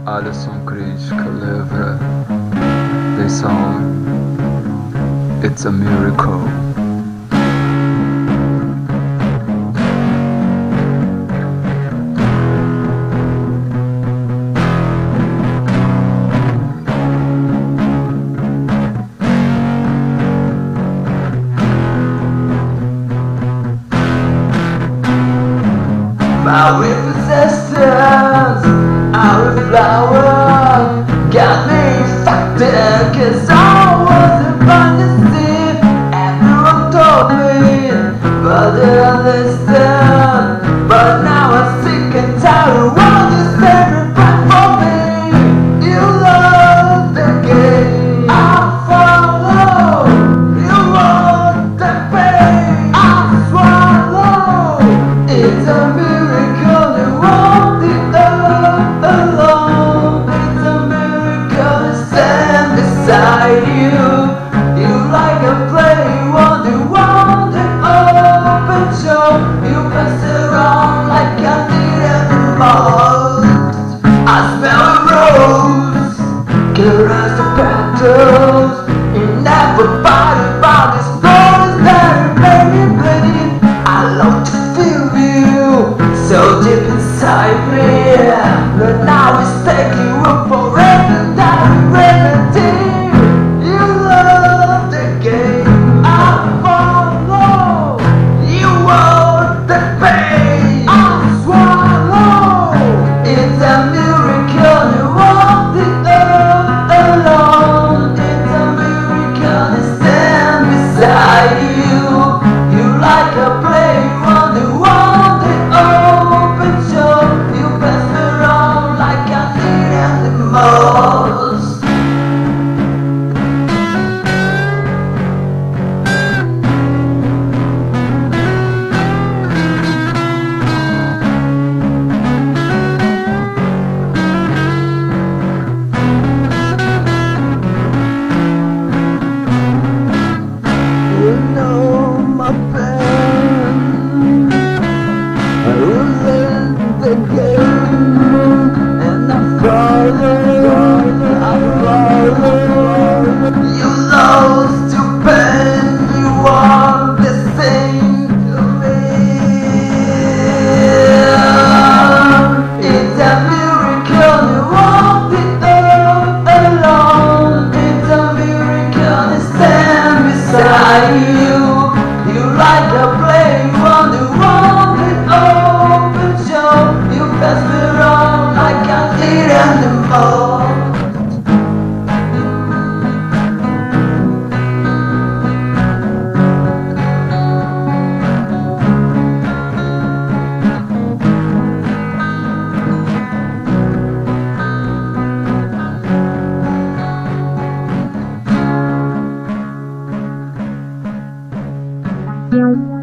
Olha, som crítica, letra. They song It's a Miracle. My repossessions, our flower got me fucked up, 'cause I wasn't born to see. Everyone told me, but I listened. But now I'm sick and tired of all you sacrifice for me. You love the game I follow. You want the pain I swallow. It's a miracle you walk the earth alone. It's a miracle to stand beside you. You like a play, you want an open show. You pass around like I need it the most. I smell a rose, caress the petals. You never fight about this rose that made me bleed. I love to feel you so deep inside me, but now it's taking room for every remedy. You love the game I follow. You want the pain I swallow. It's a miracle you walk the earth alone. It's a miracle to stand beside you. You like a play, you want the open show. You pass me around like I need it the most. You know my pain. I was in the game, and I follow. You lost your pain, you want the same to me. It's a miracle you walk the earth alone. It's a miracle to stand beside you. You like a play, you want the open show. You pass me around like I need it the most. Yeah.